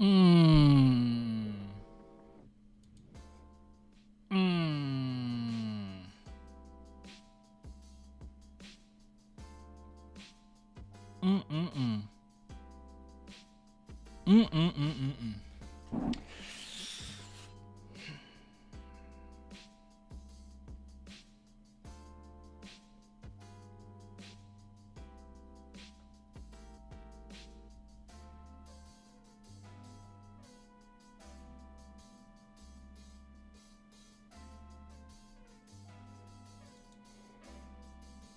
Mm. Mm. Mm-mm-mm. Mm-mm-mm-mm-mm.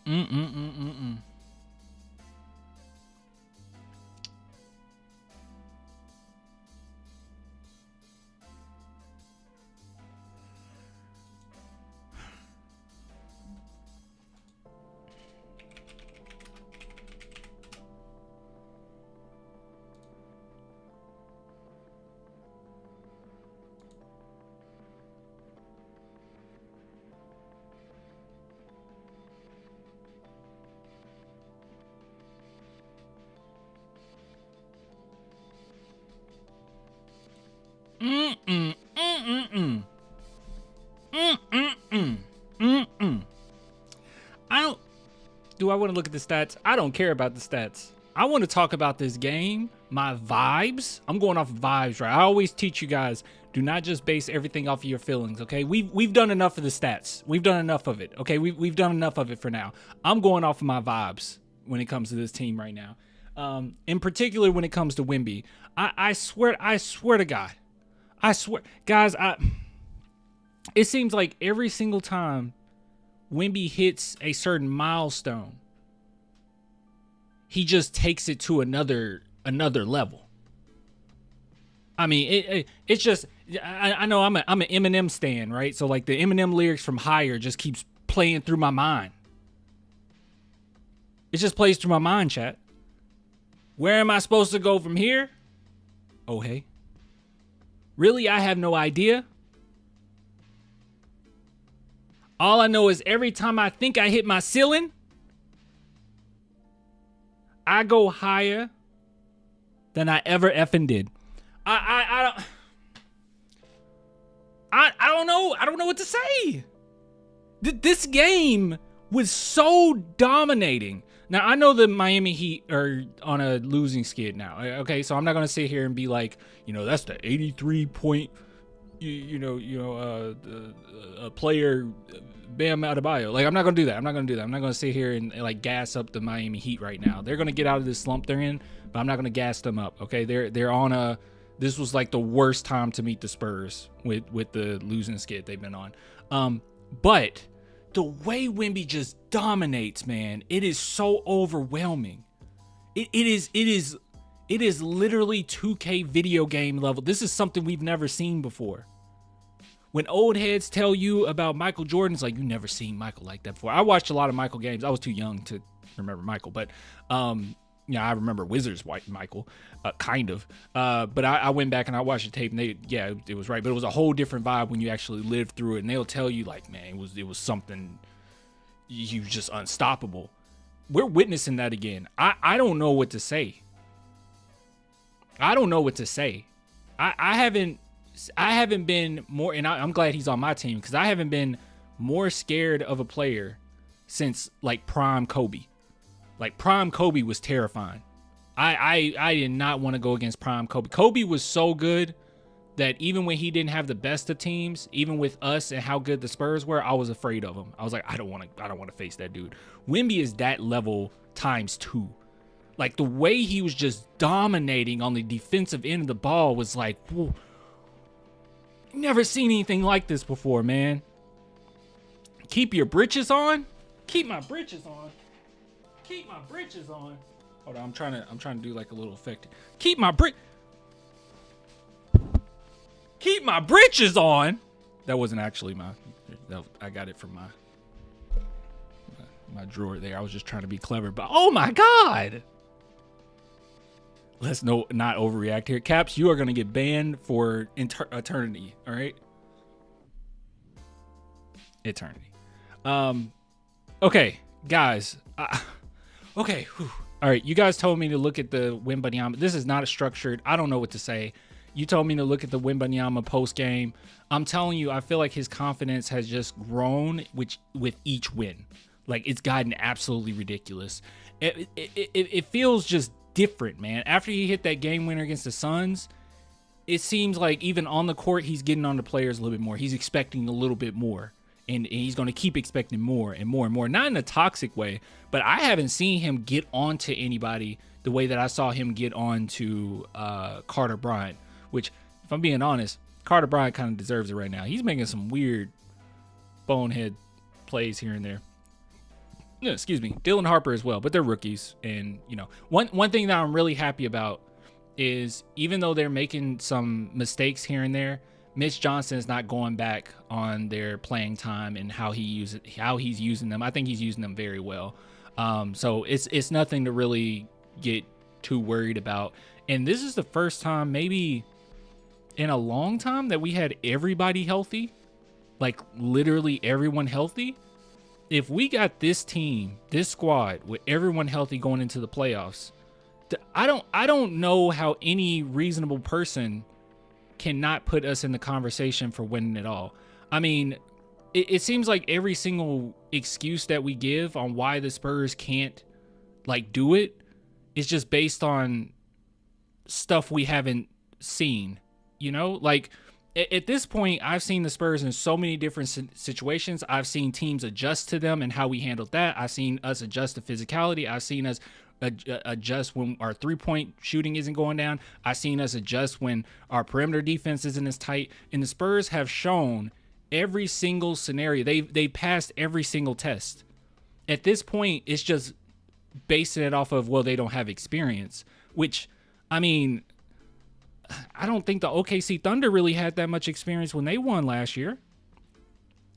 Mm-mm-mm-mm-mm. Mm-mm. Mm-mm-mm. Mm-mm-mm. Mm-mm. Do I want to look at the stats? I don't care about the stats. I want to talk about this game, my vibes. I'm going off of vibes, right? I always teach you guys, do not just base everything off of your feelings, okay? We've done enough of the stats. We've done enough of it, okay? We've done enough of it for now. I'm going off of my vibes when it comes to this team right now. In particular, when it comes to Wemby, I swear to God, I swear, guys, it seems like every single time Wemby hits a certain milestone, he just takes it to another level. I mean, it's just, I know I'm an Eminem stan, right? So like the Eminem lyrics from Higher just keeps playing through my mind. It just plays through my mind, chat. Where am I supposed to go from here? Oh, hey. Really? I have no idea. All I know is every time I think I hit my ceiling, I go higher than I ever effing did. I don't know. I don't know what to say. This game was so dominating. Now, I know the Miami Heat are on a losing skid now. Okay, so I'm not going to sit here and be like, that's the 83 point, a player, Bam Adebayo. Like, I'm not going to do that. I'm not going to sit here and like gas up the Miami Heat right now. They're going to get out of this slump they're in, but I'm not going to gas them up. Okay, they're on this was like the worst time to meet the Spurs with the losing skid they've been on. But the way Wemby just dominates, man, it is so overwhelming. It is literally 2K video game level. This is something we've never seen before. When old heads tell you about Michael Jordan, it's like, you never seen Michael like that before. I watched a lot of Michael games. I was too young to remember Michael, but I remember Wizards white Michael, kind of. But I went back and I watched the tape, and it was right. But it was a whole different vibe when you actually lived through it. And they'll tell you, like, man, it was something. You just unstoppable. We're witnessing that again. I don't know what to say. I don't know what to say. I haven't been more, and I'm glad he's on my team, because I haven't been more scared of a player since like prime Kobe. Like prime Kobe was terrifying. I did not want to go against prime Kobe. Kobe was so good that even when he didn't have the best of teams, even with us and how good the Spurs were, I was afraid of him. I was like, I don't want to face that dude. Wemby is that level times 2. Like the way he was just dominating on the defensive end of the ball was like, whoa. Never seen anything like this before, man. Keep your britches on. Keep my britches on. Keep my britches on. Hold on, I'm trying to do like a little effect. Keep my britches on. That wasn't actually I got it from my drawer there. I was just trying to be clever, but oh my God. Let's not overreact here. Caps, you are going to get banned for eternity. All right. Eternity. Okay, guys. Okay. Whew. All right. You guys told me to look at the Wembanyama. This is not a structured. I don't know what to say. You told me to look at the Wembanyama post game. I'm telling you, I feel like his confidence has just grown with each win. Like, it's gotten absolutely ridiculous. It feels just different, man. After he hit that game winner against the Suns, it seems like even on the court, he's getting on the players a little bit more. He's expecting a little bit more. And he's going to keep expecting more and more and more. Not in a toxic way, but I haven't seen him get onto anybody the way that I saw him get on to Carter Bryant, which, if I'm being honest, Carter Bryant kind of deserves it right now. He's making some weird bonehead plays here and there. No, excuse me, Dylan Harper as well, but they're rookies. And, you know, one thing that I'm really happy about is even though they're making some mistakes here and there, Mitch Johnson is not going back on their playing time and how he's using them. I think he's using them very well. So it's nothing to really get too worried about. And this is the first time maybe in a long time that we had everybody healthy, like literally everyone healthy. If we got this team, this squad with everyone healthy going into the playoffs, I don't know how any reasonable person cannot put us in the conversation for winning it all. I mean, it seems like every single excuse that we give on why the Spurs can't like do it is just based on stuff we haven't seen, you know? Like at this point, I've seen the Spurs in so many different situations. I've seen teams adjust to them and how we handled that. I've seen us adjust to physicality. I've seen us adjust when our three-point shooting isn't going down. I've seen us adjust when our perimeter defense isn't as tight. And the Spurs have shown every single scenario. They passed every single test. At this point, it's just basing it off of, well, they don't have experience, which, I mean, I don't think the OKC Thunder really had that much experience when they won last year.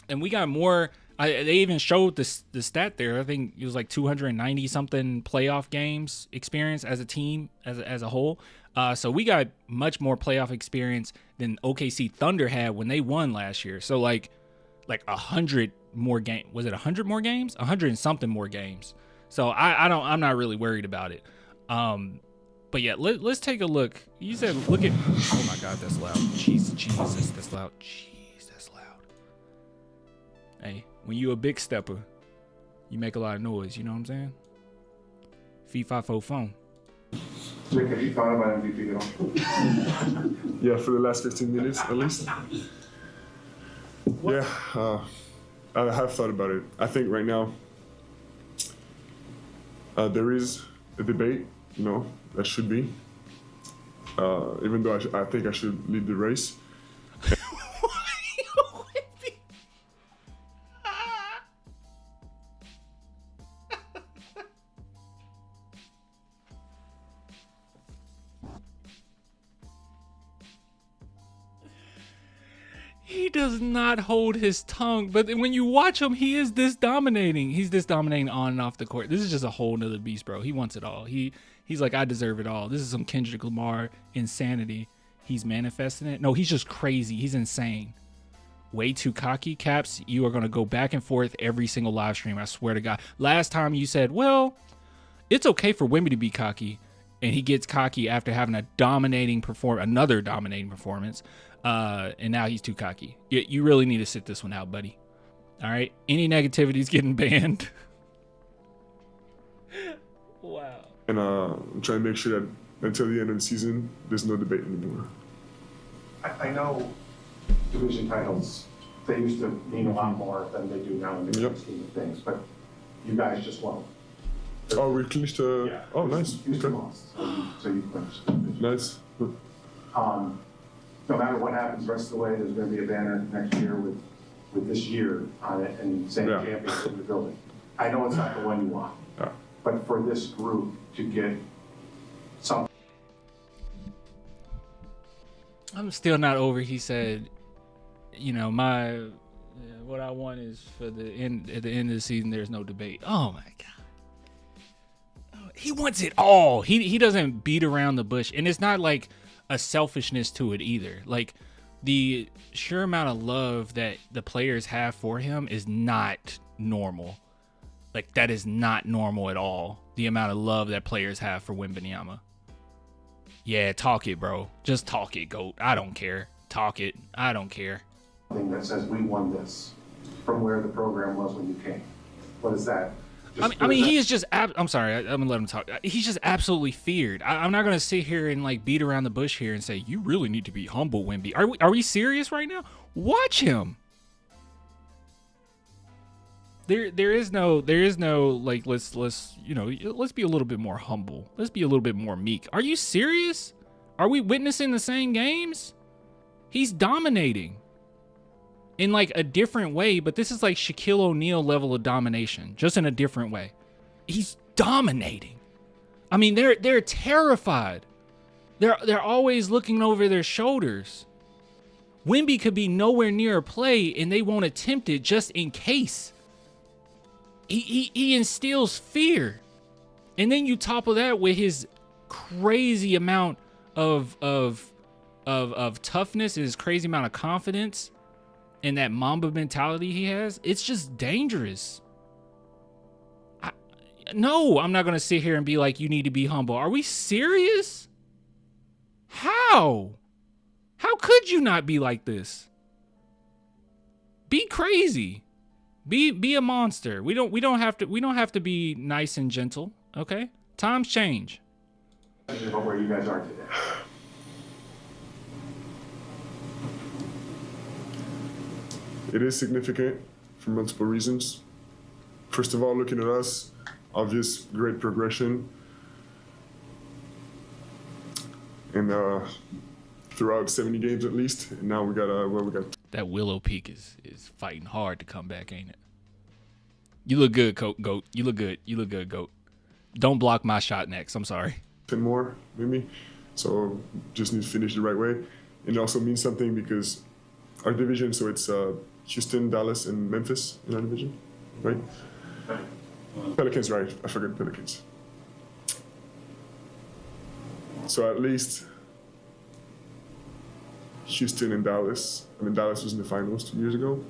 And we got more. They even showed the stat there. I think it was like 290 something playoff games experience as a team, as a whole. So we got much more playoff experience than OKC Thunder had when they won last year. So like 100 more games. Was it 100 more games? 100 and something more games. So I'm not really worried about it. But yeah, let's take a look. You said look at. Oh my God, that's loud. Jesus, that's loud. Jeez, that's loud. Hey, when you a big stepper, you make a lot of noise. You know what I'm saying? Fee, fi, fo, phone. Rick, have you thought about MVP at all? Yeah, for the last 15 minutes at least. Yeah, I have thought about it. I think right now there is a debate, you know, that should be. Even though I think I should lead the race. He does not hold his tongue, but when you watch him, he is this dominating. He's this dominating on and off the court. This is just a whole nother beast, bro. He wants it all. He's like, I deserve it all. This is some Kendrick Lamar insanity. He's manifesting it. No, he's just crazy. He's insane. Way too cocky. Caps, you are going to go back and forth every single live stream. I swear to God. Last time you said, well, it's okay for Wemby to be cocky. And he gets cocky after having another dominating performance. And now he's too cocky. You really need to sit this one out, buddy. All right. Any negativity is getting banned. Wow. And I'm trying to make sure that until the end of the season, there's no debate anymore. I know division titles, they used to mean a lot more than they do now in the big scheme of things, but you guys just won. Oh, we clinched Yeah. Oh, nice. Houston Okay. lost, so you clinched the division. Nice. No matter what happens the rest of the way, there's going to be a banner next year with this year on it and saying champions in the building. I know it's not the one you want, but for this group to get something. I'm still not over. He said, you know, what I want is for the end at the end of the season. There's no debate. Oh my God. He wants it all. He doesn't beat around the bush, and it's not like a selfishness to it either. Like the sheer amount of love that the players have for him is not normal. Like that is not normal at all. The amount of love that players have for Wembanyama. Yeah, talk it, bro. Just talk it, GOAT. I don't care. Talk it. I don't care. Thing that says we won this from where the program was when you came. What is that? I mean, he is just. I'm sorry. I'm gonna let him talk. He's just absolutely feared. I'm not gonna sit here and like beat around the bush here and say you really need to be humble, Wemby. Are we serious right now? Watch him. There is no like let's you know, let's be a little bit more humble. Let's be a little bit more meek. Are you serious? Are we witnessing the same games? He's dominating in like a different way, but this is like Shaquille O'Neal level of domination, just in a different way. He's dominating. I mean, they're terrified. They're always looking over their shoulders. Wemby could be nowhere near a play and they won't attempt it just in case. He instills fear. And then you topple that with his crazy amount of toughness and his crazy amount of confidence and that Mamba mentality he has. It's just dangerous. No, I'm not going to sit here and be like, you need to be humble. Are we serious? How could you not be like this? Be crazy. Be a monster. We don't have to be nice and gentle, okay? Times change. About where you guys are today. It is significant for multiple reasons. First of all, looking at us, obvious great progression. And throughout 70 games at least, and now we got that Willow Peak is fighting hard to come back, ain't it? You look good, GOAT. You look good. You look good, GOAT. Don't block my shot next. I'm sorry. 10 more, maybe. So just need to finish the right way. And it also means something because our division, so it's Houston, Dallas, and Memphis in our division, right? Pelicans, right? I forgot Pelicans. So at least Houston and Dallas. I mean, Dallas was in the finals 2 years ago.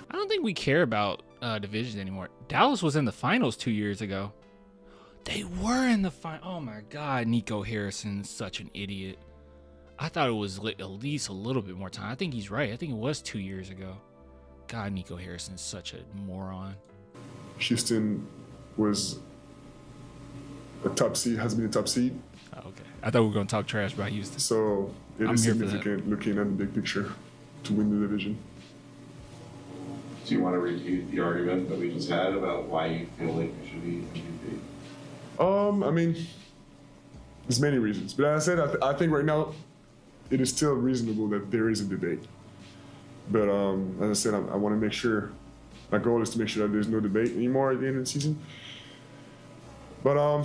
I don't think we care about divisions anymore. Dallas was in the finals 2 years ago. They were in the final. Oh my God, Nico Harrison's such an idiot. I thought it was at least a little bit more time. I think he's right. I think it was 2 years ago. God, Nico Harrison's such a moron. Houston was a top seed, has been a top seed. Oh, okay. I thought we were going to talk trash about Houston. So it is significant looking at the big picture to win the division. Do you want to repeat the argument that we just had about why you feel like we should be MVP? I mean, there's many reasons. But as I said, I think right now it is still reasonable that there is a debate. But as I said, I want to make sure, my goal is to make sure that there's no debate anymore at the end of the season. But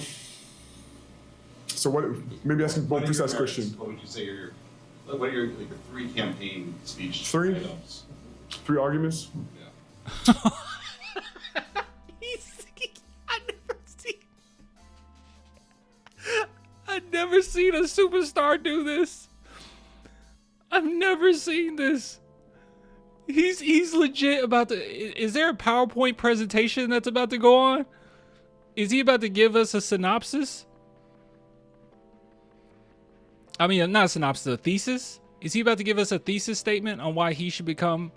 so what? Maybe asking one precise question. What would you say what are your like the 3 campaign speech 3? items? 3 arguments? Yeah. I've never seen a superstar do this. I've never seen this. He's legit about to. Is there a PowerPoint presentation that's about to go on? Is he about to give us a synopsis? I mean, not a synopsis, a thesis. Is he about to give us a thesis statement on why he should become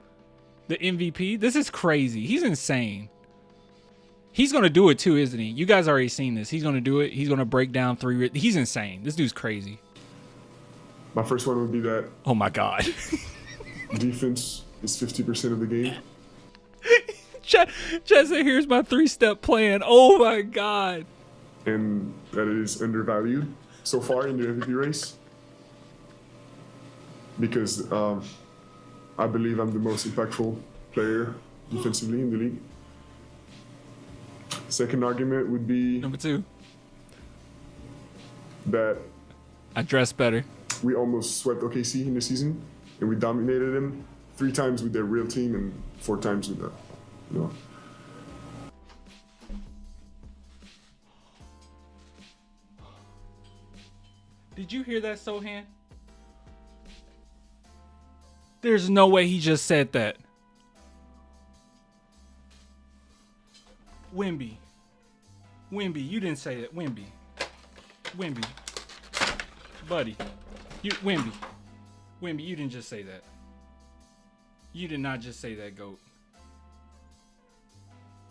the MVP? This is crazy. He's insane. He's going to do it too, isn't he? You guys already seen this. He's going to do it. He's going to break down 3. He's insane. This dude's crazy. My first one would be that. Oh my God. Defense is 50% of the game. Jesse, here's my 3-step plan. Oh my God. And that it is undervalued so far in the MVP race. Because I believe I'm the most impactful player defensively in the league. Second argument would be number 2. That I dress better. We almost swept OKC in the season, and we dominated them 3 times with their real team and 4 times with the, Did you hear that, Sohan? There's no way he just said that. Wemby, you didn't say that. Wemby. Buddy, Wemby, you didn't just say that. You did not just say that, GOAT.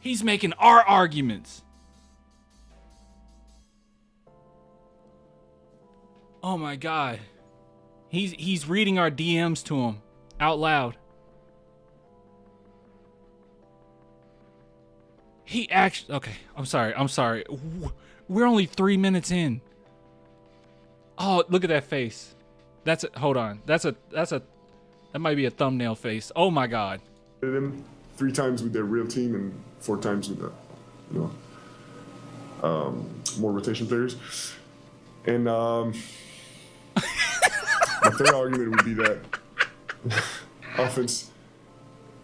He's making our arguments. Oh my God. He's reading our DMs to him out loud. He actually, okay, I'm sorry. We're only 3 minutes in. Oh, look at that face. Hold on. That might be a thumbnail face. Oh my God. Them 3 times with their real team and 4 times with the, more rotation players. And my third argument would be that offense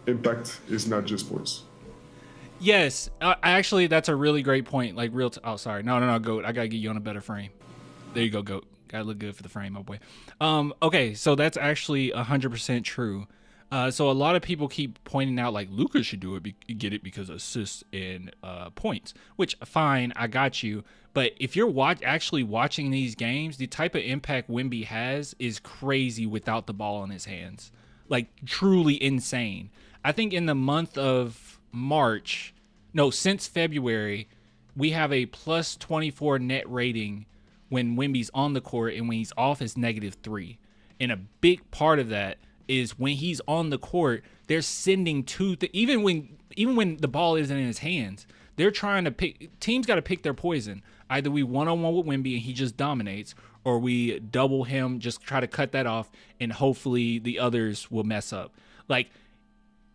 impact is not just points. Yes, actually, that's a really great point. Like oh, sorry, no, GOAT. I gotta get you on a better frame. There you go, GOAT. Gotta look good for the frame, my boy. Okay, so that's actually 100% true. So a lot of people keep pointing out like Luka should do it, get it because of assists and points. Which fine, I got you. But if you're actually watching these games, the type of impact Wemby has is crazy without the ball in his hands. Like truly insane. I think in the month of March, no, since February, we have a plus 24 net rating when Wemby's on the court, and when he's off is -3. And a big part of that is when he's on the court, they're sending even when the ball isn't in his hands, they're trying to pick. Teams got to pick their poison. Either we one-on-one with Wemby and he just dominates, or we double him, just try to cut that off, and hopefully the others will mess up. Like,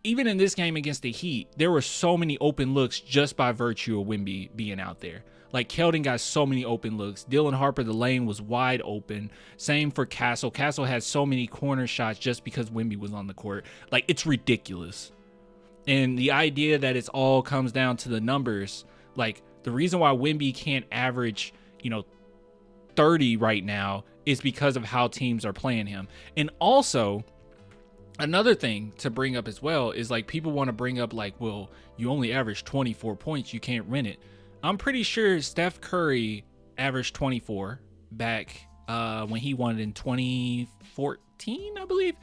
even in this game against the Heat, there were so many open looks just by virtue of Wemby being out there. Like, Keldon got so many open looks. Dylan Harper, the lane was wide open. Same for Castle. Castle had so many corner shots just because Wemby was on the court. Like, it's ridiculous. And the idea that it's all comes down to the numbers, like, the reason why Wemby can't average, 30 right now is because of how teams are playing him. And also, another thing to bring up as well is, like, people want to bring up, like, well, you only average 24 points, you can't win it. I'm pretty sure Steph Curry averaged 24 back when he won it in 2014, I believe.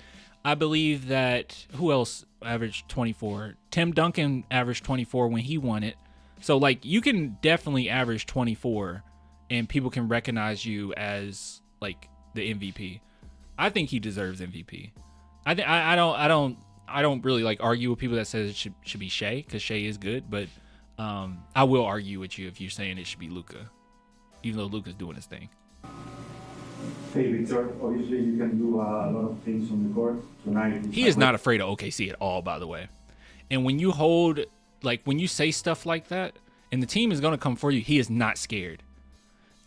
I believe that, who else averaged 24? Tim Duncan averaged 24 when he won it. So, like, you can definitely average 24 and people can recognize you as, like, the MVP. I think he deserves MVP. I don't really like argue with people that says it should be Shea, because Shea is good, but I will argue with you if you're saying it should be Luka, even though Luka's doing his thing. Hey Victor, obviously you can do a lot of things on the court tonight. He is not afraid of OKC at all, by the way. And when you when you say stuff like that, and the team is going to come for you, he is not scared.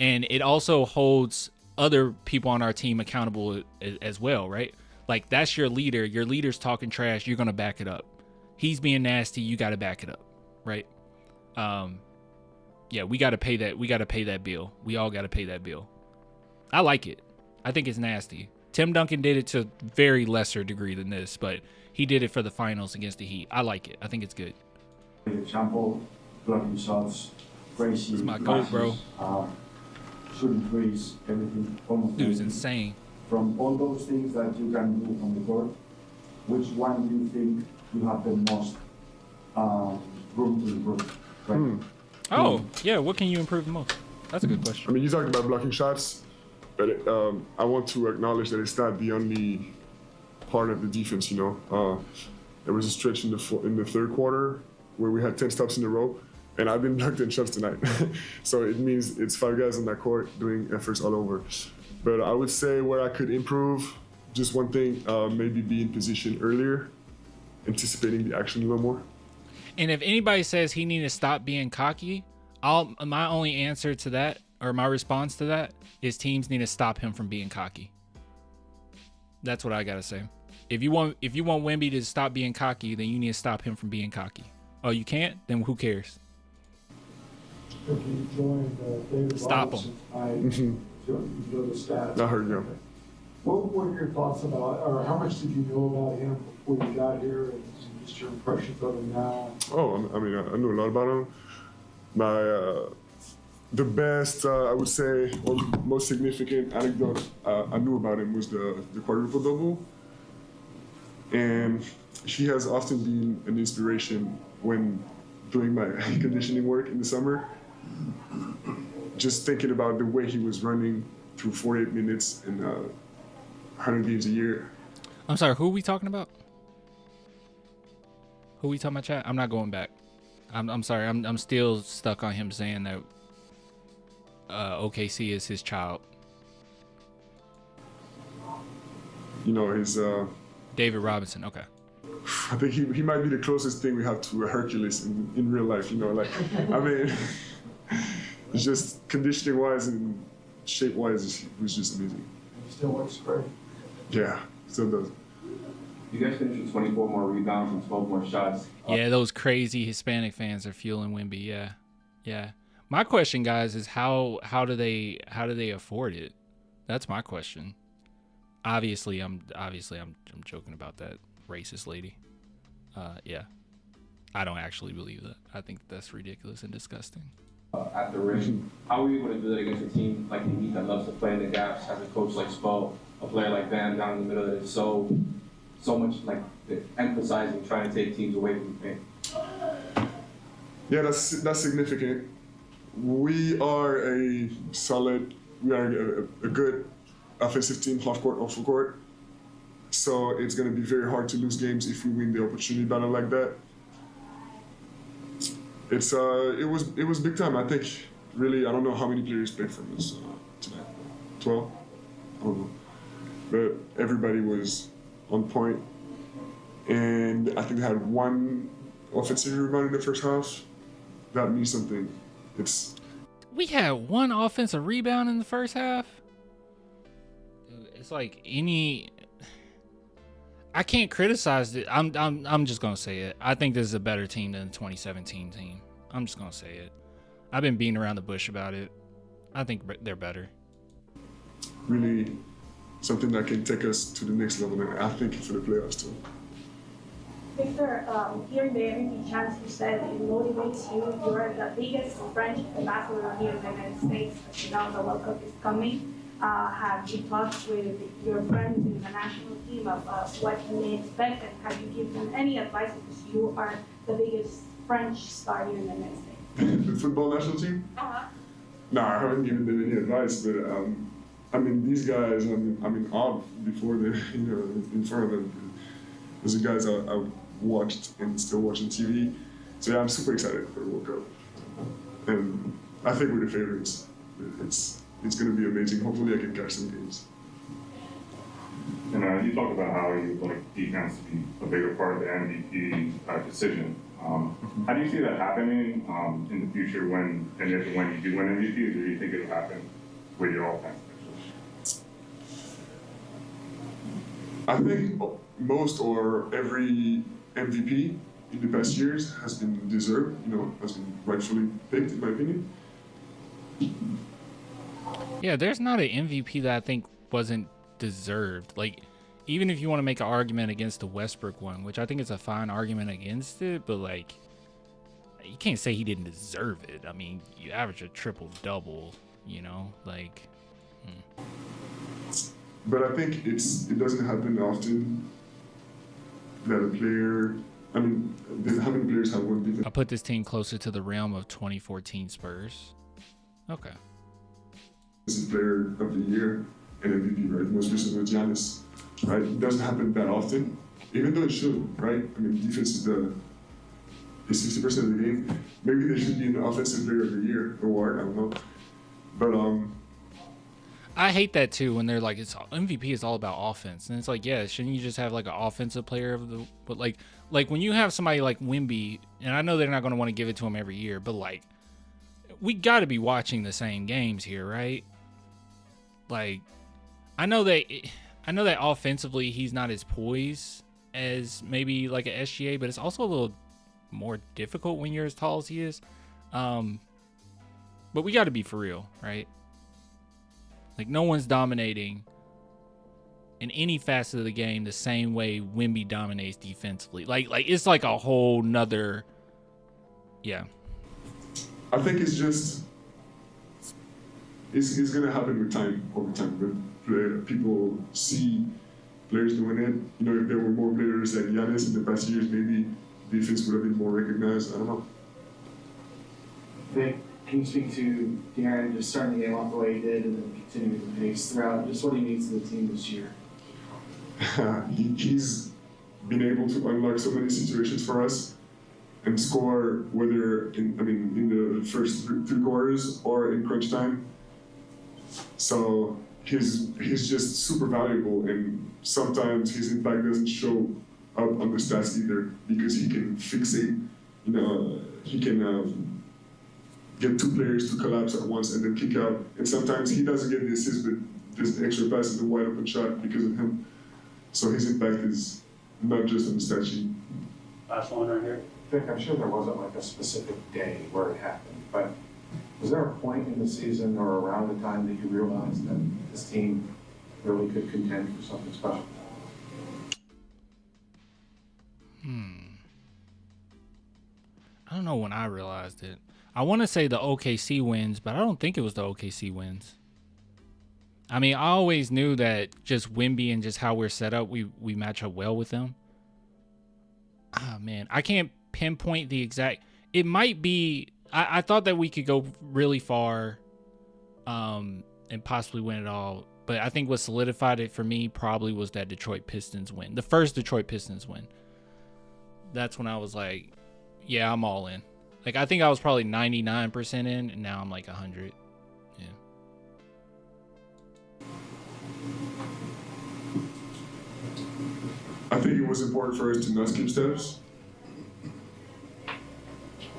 And it also holds other people on our team accountable as well, right? Like, that's your leader. Your leader's talking trash. You're going to back it up. He's being nasty. You got to back it up, right? Yeah, we got to pay that. We got to pay that bill. We all got to pay that bill. I like it. I think it's nasty. Tim Duncan did it to a very lesser degree than this, but he did it for the finals against the Heat. I like it. I think it's good. Example, blocking shots, crazy. It's my goal, bro. Shooting threes, everything. Dude's insane. From all those things that you can do on the court, which one do you think you have the most room to improve? Right? Oh, yeah. What can you improve the most? That's a good question. I mean, you talked about blocking shots, but I want to acknowledge that it's not the only part of the defense. There was a stretch in the third quarter where we had 10 stops in a row, and I didn't block 10 shots tonight. So it means it's 5 guys on that court doing efforts all over. But I would say where I could improve, just one thing, maybe be in position earlier, anticipating the action a little more. And if anybody says he needs to stop being cocky, my only answer to that, or my response to that, is teams need to stop him from being cocky. That's what I gotta say. If you want Wemby to stop being cocky, then you need to stop him from being cocky. Oh, you can't? Then who cares? If you joined David Stop Robertson, him. you know the stats. I heard you. What were your thoughts about, or how much did you know about him before you got here, and just your impressions of him now? Oh, I mean, I knew a lot about him. The best, I would say, or most significant anecdote I knew about him was the quadruple double. And he has often been an inspiration when doing my conditioning work in the summer. Just thinking about the way he was running through 48 minutes and 100 games a year. I'm sorry, who are we talking about? Who are we talking about, chat? I'm not going back. I'm sorry, I'm still stuck on him saying that OKC is his child. You know, his... David Robinson, okay. I think he might be the closest thing we have to a Hercules in real life, you know, like, I mean, it's just conditioning-wise and shape-wise, it was just amazing. He still works great. Yeah, still does. You guys finished with 24 more rebounds and 12 more shots. Yeah, those crazy Hispanic fans are fueling Wemby. Yeah. My question, guys, is how do they afford it? That's my question. Obviously, I'm joking about that racist lady. Yeah, I don't actually believe that. I think that's ridiculous and disgusting. At the rim, how are you able to do that against a team like the Heat that loves to play in the gaps? Has a coach like Spo, a player like Van down in the middle that is so much like emphasizing trying to take teams away from the paint? Yeah, that's significant. We are a good offensive team, half court, off court. So it's going to be very hard to lose games if we win the opportunity battle like that. It was big time. I think really, I don't know how many players played for us tonight. 12? I don't know. But everybody was on point. And I think they had one offensive rebound in the first half. That means something. We had one offensive rebound in the first half. It's like I can't criticize it. I'm just gonna say it. I think this is a better team than the 2017 team. I'm just gonna say it. I've been beating around the bush about it. I think they're better. Really something that can take us to the next level, and I think for the playoffs too. Victor, hearing the MVP chants, you said it motivates you. You're the biggest French ambassador here in the United States. As you know, the World Cup is coming. Have you talked with your friends in the national team of what you may expect, and have you given them any advice, because you are the biggest French star here in the United States? The football national team? No, I haven't given them any advice, but I mean, these guys, I'm in awe before they, in front of them. Those are guys I watched and still watch on TV. So yeah, I'm super excited for the World Cup. And I think we're the favorites. It's going to be amazing. Hopefully I can catch some games. And you talked about how you would like defense to be a bigger part of the MVP decision. How do you see that happening in the future when you do win MVP, or do you think it'll happen with your offense? I think most or every MVP in the past years has been deserved, has been rightfully picked, in my opinion. Yeah, there's not an MVP that I think wasn't deserved. Like, even if you want to make an argument against the Westbrook one, which I think is a fine argument against it, but like, you can't say he didn't deserve it. I mean, you average a triple-double, like. But I think it doesn't happen often that a player, how many players have one defense? I put this team closer to the realm of 2014 Spurs. Okay. This is player of the year and MVP, right? Most recently with Giannis, right? It doesn't happen that often, even though it should, right? I mean, defense is 60% of the game. Maybe there should be an offensive player of the year award. I don't know, but I hate that too when they're like, it's MVP is all about offense, and it's like, yeah, shouldn't you just have like an offensive player of the? But like when you have somebody like Wemby, and I know they're not going to want to give it to him every year, but like, we got to be watching the same games here, right? Like, I know that offensively he's not as poised as maybe like an SGA, but it's also a little more difficult when you're as tall as he is. But we got to be for real, right? Like, no one's dominating in any facet of the game the same way Wemby dominates defensively. Like it's like a whole nother, yeah. I think it's just it's gonna happen with time, over time. But people see players doing it. You know, if there were more players like Giannis in the past years, maybe defense would have been more recognized. I don't know. Vic, can you speak to De'Aaron just starting the game off the way he did and then continuing the pace throughout? Just what he means to the team this year. He's been able to unlock so many situations for us and score, whether in the first three quarters or in crunch time. So he's just super valuable, and sometimes his impact doesn't show up on the stats either, because he can fixate. You know, he can get two players to collapse at once and then kick out. And sometimes he doesn't get the assist, but there's an extra pass and a wide open shot because of him. So his impact is not just on the stat sheet. Last one right here. Vic, I'm sure there wasn't like a specific day where it happened, but was there a point in the season or around the time that you realized that this team really could contend for something special? I don't know when I realized it. I want to say the OKC wins, but I don't think it was the OKC wins. I mean, I always knew that just Wemby and just how we're set up, we match up well with them. Ah, man, I can't pinpoint the exact. It might be. I thought that we could go really far, and possibly win it all. But I think what solidified it for me probably was that Detroit Pistons win, the first Detroit Pistons win. That's when I was like, yeah, I'm all in. Like, I think I was probably 99% in, and now I'm like 100. Yeah. I think it was important for us to not skip steps,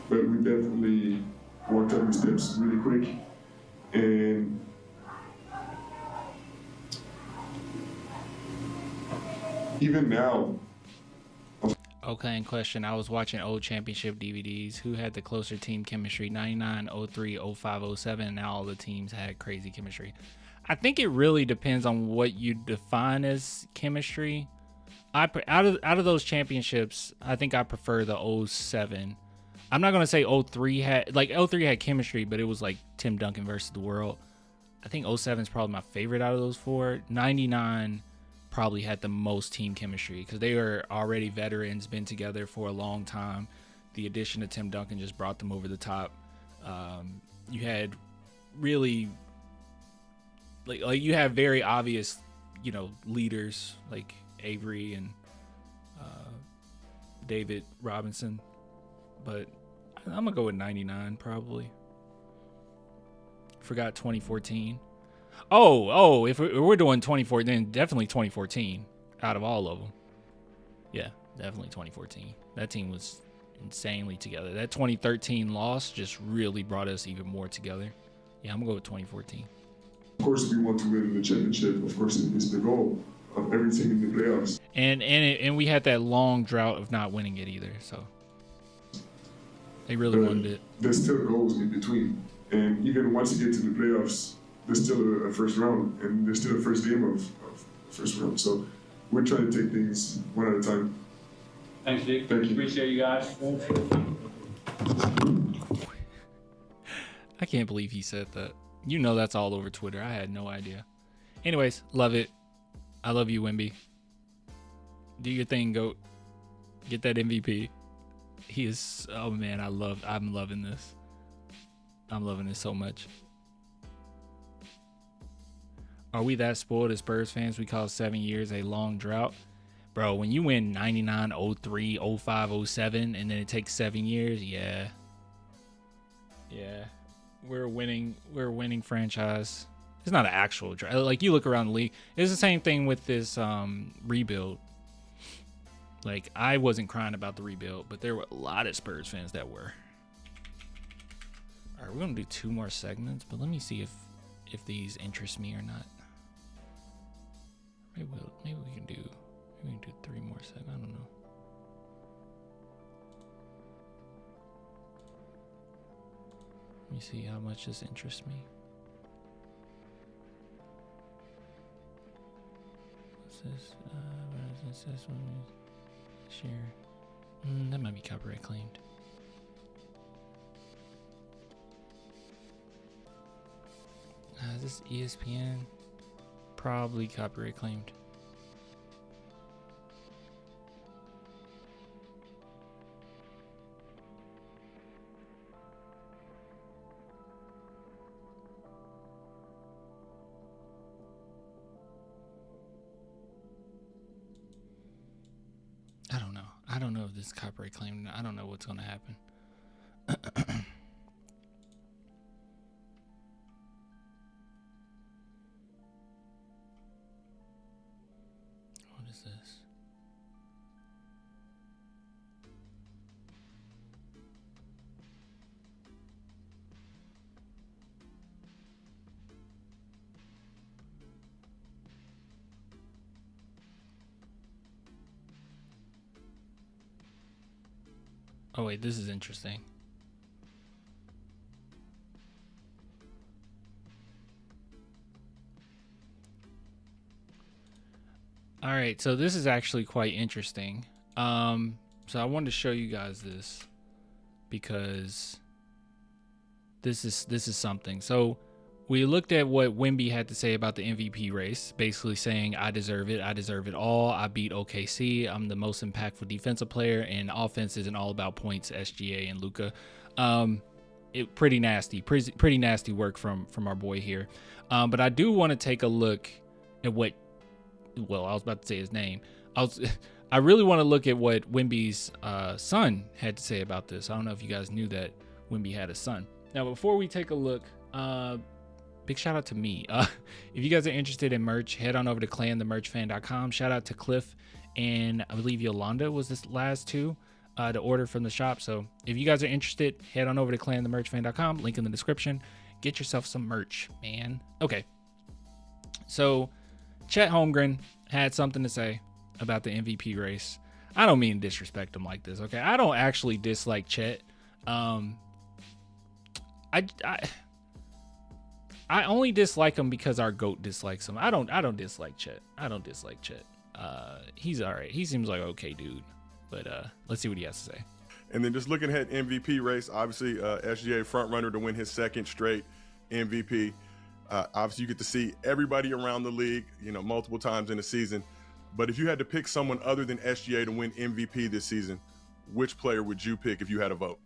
but we definitely walked up the steps really quick. And even now. Okay, in question, I was watching old championship DVDs. Who had the closer team chemistry? 99, 03, 05, 07, and now all the teams had crazy chemistry. I think it really depends on what you define as chemistry. Out of those championships, I think I prefer the 07. I'm not going to say 03 had, like 03 had chemistry, but it was like Tim Duncan versus the world. I think 07 is probably my favorite out of those four. 99 probably had the most team chemistry because they were already veterans, been together for a long time. The addition of Tim Duncan just brought them over the top. You had really, like you have very obvious, leaders like Avery and David Robinson, but I'm gonna go with 99 probably. Forgot 2014. Oh, if we're doing 2014, then definitely 2014 out of all of them. Yeah, definitely 2014. That team was insanely together. That 2013 loss just really brought us even more together. Yeah, I'm gonna go with 2014. Of course, we want to win the championship. Of course, it's the goal of every team in the playoffs. And we had that long drought of not winning it either. So they really wanted it. There's still goals in between, and even once you get to the playoffs, there's still a first round, and there's still a first game of first round. So we're trying to take things one at a time. Thanks, Vic. Thank you. Appreciate you guys. I can't believe he said that. That's all over Twitter. I had no idea. Anyways, love it. I love you, Wemby. Do your thing, GOAT. Get that MVP. He is, oh man, I'm loving this. I'm loving this so much. Are we that spoiled as Spurs fans? We call 7 years a long drought. Bro, when you win 99, 03, 05, 07, and then it takes 7 years, yeah. Yeah. We're a winning franchise. It's not an actual drought. Like, you look around the league, it's the same thing with this rebuild. Like, I wasn't crying about the rebuild, but there were a lot of Spurs fans that were. All right, we're going to do 2 more segments, but let me see if these interest me or not. Maybe we can do 3 more segments. I don't know. Let me see how much this interests me. What's this? What is this one? Share. That might be copyright claimed. Is this ESPN? Probably copyright claimed. I don't know if this is copyright claimed. I don't know what's going to happen. What is this? Oh wait, this is interesting. All right, so this is actually quite interesting. So I wanted to show you guys this because this is something. So we looked at what Wemby had to say about the MVP race, basically saying, I deserve it all. I beat OKC. I'm the most impactful defensive player, and offense isn't all about points, SGA and Luka. Pretty nasty work from our boy here. But I do want to take a look at what, well, I was about to say his name. I really want to look at what Wemby's son had to say about this. I don't know if you guys knew that Wemby had a son. Now, before we take a look, big shout out to me. If you guys are interested in merch, head on over to clanthemerchfan.com. Shout out to Cliff and I believe Yolanda was this last two to order from the shop. So if you guys are interested, head on over to clanthemerchfan.com. Link in the description. Get yourself some merch, man. Okay. So Chet Holmgren had something to say about the MVP race. I don't mean to disrespect him like this, okay? I don't actually dislike Chet. I only dislike him because our GOAT dislikes him. I don't dislike Chet. He's all right. He seems like okay dude. But let's see what he has to say. And then just looking at MVP race, obviously SGA front runner to win his second straight MVP. Obviously you get to see everybody around the league, multiple times in the season. But if you had to pick someone other than SGA to win MVP this season, which player would you pick if you had a vote?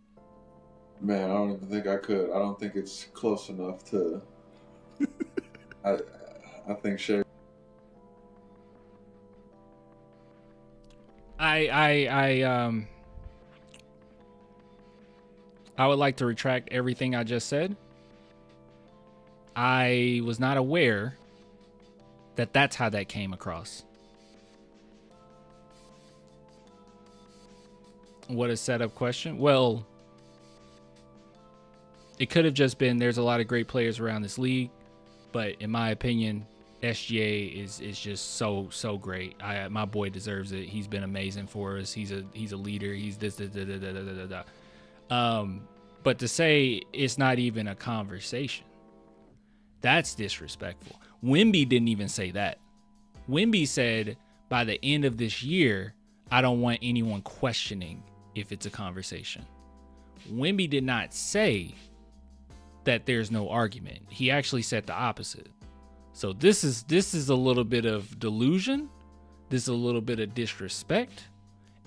Man, I don't even think I could. I don't think it's close enough to. I think Shea. I would like to retract everything I just said. I was not aware that that's how that came across. What a setup question. Well, it could have just been there's a lot of great players around this league, but in my opinion, SGA is just so great. My boy deserves it. He's been amazing for us. He's a leader. He's this. But to say it's not even a conversation, that's disrespectful. Wemby didn't even say that. Wemby said by the end of this year, I don't want anyone questioning if it's a conversation. Wemby did not say that there's no argument. He actually said the opposite. So this is a little bit of delusion. This is a little bit of disrespect.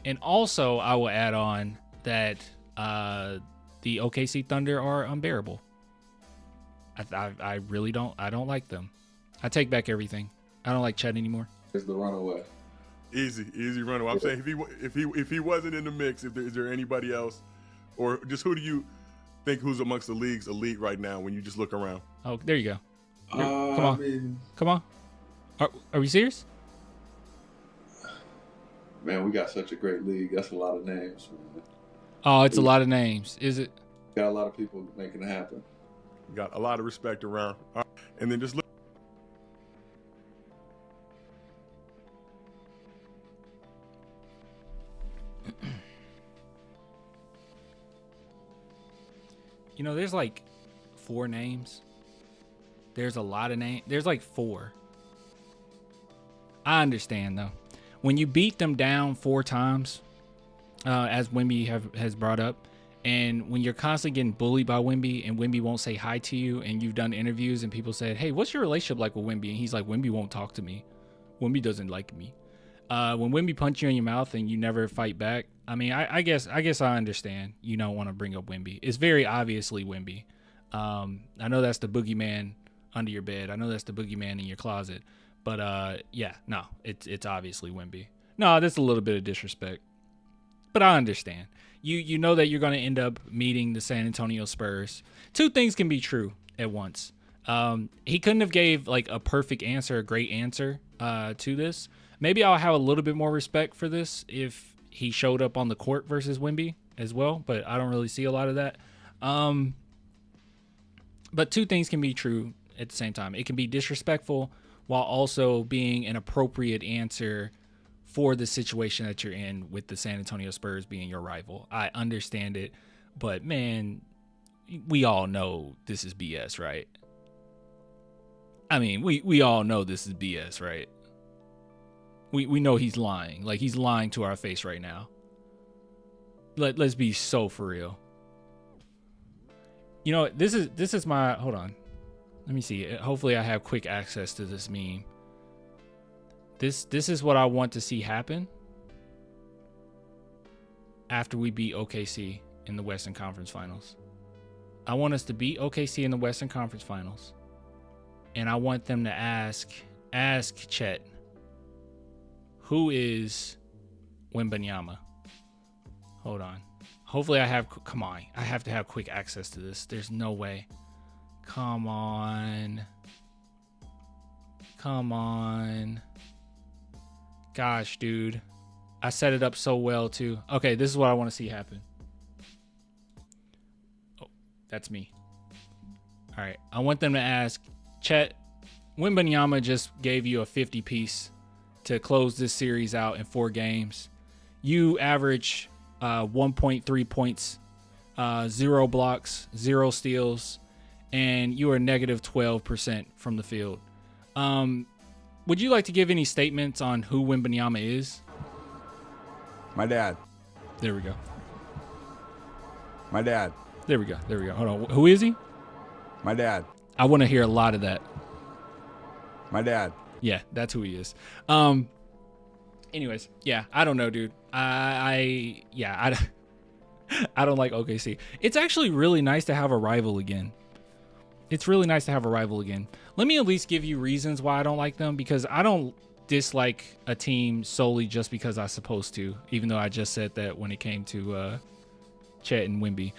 And also I will add on that the OKC Thunder are unbearable. I really don't like them. I take back everything. I don't like Chet anymore. It's the runaway. Easy runaway. I'm saying if he wasn't in the mix, is there anybody else, or just who do you think who's amongst the league's elite right now when you just look around? Oh, there you go. Come on. Are we serious? Man, we got such a great league. That's a lot of names, man. Oh, it's a lot of names. Is it? Got a lot of people making it happen. Got a lot of respect around. And then just look. There's like 4 names. There's a lot of names. There's like 4. I understand though. When you beat them down 4 times, as Wemby has brought up, And when you're constantly getting bullied by Wemby and Wemby won't say hi to you, and you've done interviews and people said, hey, what's your relationship like with Wemby? And he's like, Wemby won't talk to me. Wemby doesn't like me. When Wemby punch you in your mouth and you never fight back, I mean, I guess I understand you don't want to bring up Wemby. It's very obviously Wemby. I know that's the boogeyman under your bed. I know that's the boogeyman in your closet. But yeah, no, it's obviously Wemby. No, that's a little bit of disrespect. But I understand. You know that you're going to end up meeting the San Antonio Spurs. Two things can be true at once. He couldn't have gave like a perfect answer, a great answer to this. Maybe I'll have a little bit more respect for this if he showed up on the court versus Wemby as well, but I don't really see a lot of that. But two things can be true at the same time. It can be disrespectful while also being an appropriate answer for the situation that you're in with the San Antonio Spurs being your rival. I understand it, but man, we all know this is BS, right? I mean, we all know this is BS, right? We know he's lying. Like, he's lying to our face right now. Let's be so for real. You know, this is my, hold on. Let me see. Hopefully I have quick access to this meme. This is what I want to see happen after we beat OKC in the Western Conference Finals. I want us to beat OKC in the Western Conference Finals. And I want them to ask Chet, who is Wembanyama? Hold on. Hopefully I have, come on. I have to have quick access to this. There's no way. Come on. Come on. Gosh, dude. I set it up so well, too. Okay, this is what I want to see happen. Oh, that's me. All right. I want them to ask, Chet, Wembanyama just gave you a 50-piece to close this series out in 4 games. You average 1.3 points, 0 blocks, 0 steals, and you are negative 12% from the field. Would you like to give any statements on who Wembanyama is? My dad. There we go. My dad. There we go. There we go. Hold on. Who is he? My dad. I want to hear a lot of that. My dad. Yeah, that's who he is. Anyways, yeah, I don't know, dude. I don't like OKC. It's actually really nice to have a rival again. It's really nice to have a rival again. Let me at least give you reasons why I don't like them, because I don't dislike a team solely just because I'm supposed to, even though I just said that when it came to Chet and Wemby.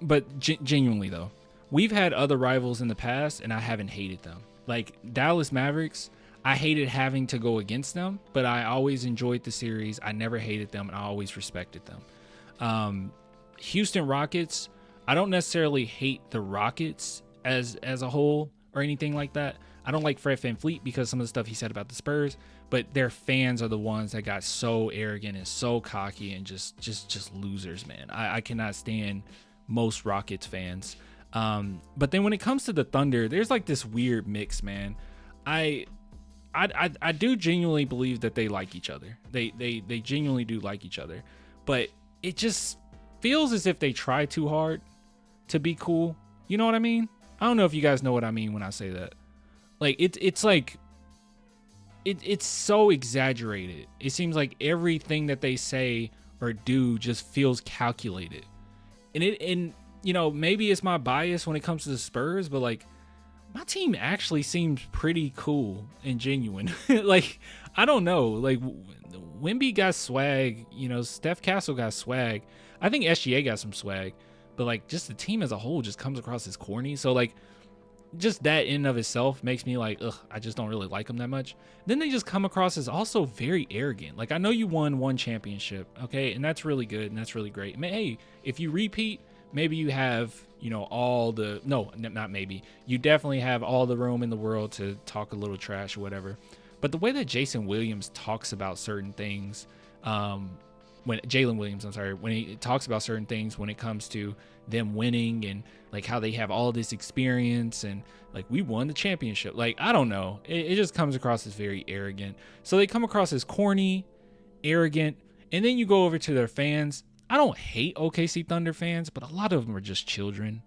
But genuinely, though, we've had other rivals in the past, and I haven't hated them. Like Dallas Mavericks, I hated having to go against them, but I always enjoyed the series. I never hated them, and I always respected them. Houston Rockets, I don't necessarily hate the Rockets as a whole or anything like that. I don't like Fred VanVleet because some of the stuff he said about the Spurs, but their fans are the ones that got so arrogant and so cocky and just losers, man. I cannot stand most Rockets fans. But then when it comes to the Thunder, there's like this weird mix, man. I do genuinely believe that they like each other. They genuinely do like each other, but it just feels as if they try too hard to be cool. You know what I mean? I don't know if you guys know what I mean when I say that. Like it's like it's so exaggerated. It seems like everything that they say or do just feels calculated. And you know, maybe it's my bias when it comes to the Spurs, but like my team actually seems pretty cool and genuine. Like, I don't know. Like, Wemby got swag. You know, Steph Castle got swag. I think SGA got some swag. But, like, just the team as a whole just comes across as corny. So, like, just that in and of itself makes me like, ugh, I just don't really like them that much. Then they just come across as also very arrogant. Like, I know you won 1 championship, okay? And that's really good and that's really great. I mean, hey, if you repeat, maybe you have, you know, all the, no, not maybe. You definitely have all the room in the world to talk a little trash or whatever. But the way that Jason Williams talks about certain things, when Jalen Williams, I'm sorry, when he talks about certain things when it comes to them winning and like how they have all this experience and like we won the championship. Like, I don't know. It just comes across as very arrogant. So they come across as corny, arrogant, and then you go over to their fans. I don't hate OKC Thunder fans, but a lot of them are just children.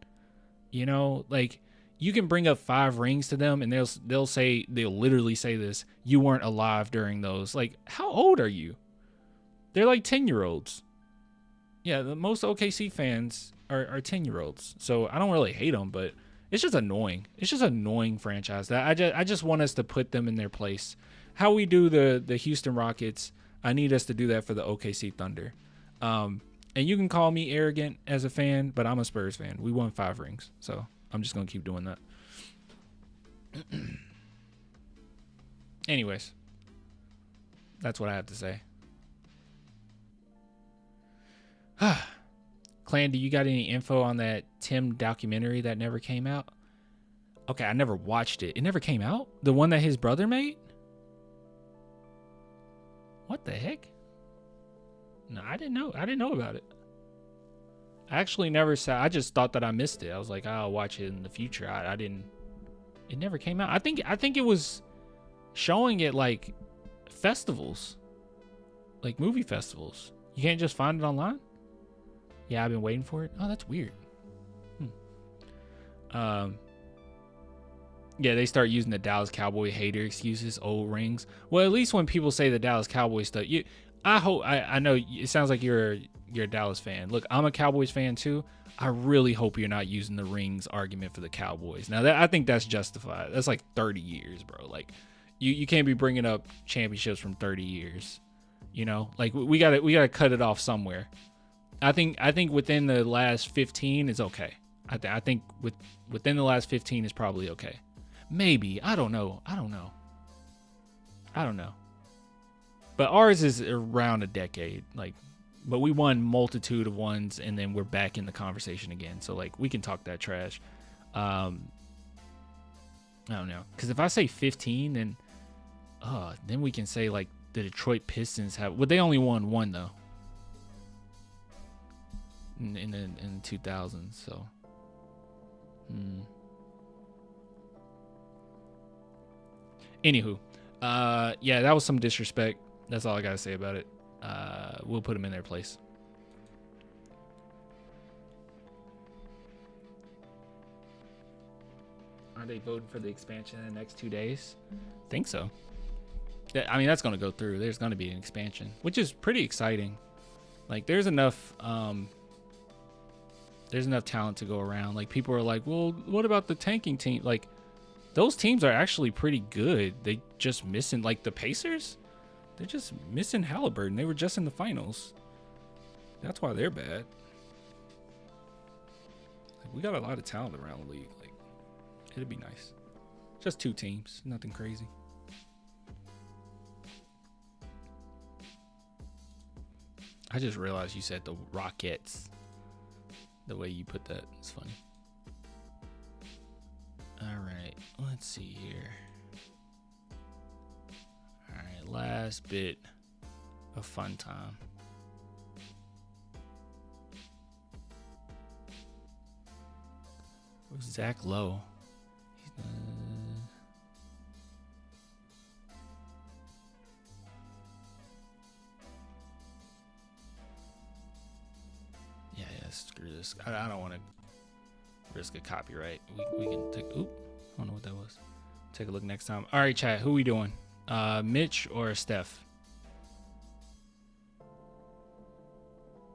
You know, like you can bring up 5 rings to them and they'll literally say this, you weren't alive during those. Like, how old are you? They're like 10-year-olds. Yeah, the most OKC fans are 10-year-olds. So I don't really hate them, but it's just annoying. It's just an annoying franchise. That I just want us to put them in their place. How we do the Houston Rockets, I need us to do that for the OKC Thunder. And you can call me arrogant as a fan, but I'm a Spurs fan. We won 5 rings, so I'm just going to keep doing that. Anyways, that's what I have to say. Clan, do you got any info on that Tim documentary that never came out? Okay, I never watched it. It never came out? The one that his brother made? What the heck? No, I didn't know. I didn't know about it. I actually never saw. I just thought that I missed it. I was like, I'll watch it in the future. I didn't. It never came out. I think it was showing at like festivals, like movie festivals. You can't just find it online. Yeah, I've been waiting for it. Oh, that's weird. Yeah, they start using the Dallas Cowboy hater excuses, old rings. Well, at least when people say the Dallas Cowboys stuff, I know it sounds like you're a Dallas fan. Look, I'm a Cowboys fan too. I really hope you're not using the rings argument for the Cowboys. Now, I think that's justified. That's like 30 years, bro. Like, you can't be bringing up championships from 30 years. You know, like we gotta cut it off somewhere. I think within the last 15 is okay. I think within the last 15 is probably okay. Maybe. I don't know. But ours is around a decade. Like, but we won multitude of ones and then we're back in the conversation again. So like we can talk that trash. I don't know. Because if I say 15, then we can say like the Detroit Pistons have. Well, they only won 1 though. In the 2000s. So. Anywho, yeah, that was some disrespect. That's all I gotta say about it. We'll put them in their place. Are they voting for the expansion in the next 2 days? Think so. I mean, that's gonna go through. There's gonna be an expansion, which is pretty exciting. Like, there's enough talent to go around. Like, people are like, well, what about the tanking team? Like, those teams are actually pretty good. They just missing, like the Pacers. They're just missing Halliburton. They were just in the finals. That's why they're bad. Like, we got a lot of talent around the league. Like, it'd be nice. Just 2 teams. Nothing crazy. I just realized you said the Rockets. The way you put that is funny. All right, let's see here. All right, last bit of fun time. Where's Zach Lowe? Yeah, screw this. I don't want to risk a copyright. We can take. Oop, I don't know what that was. Take a look next time. All right, chat. Who we doing? Mitch or Steph?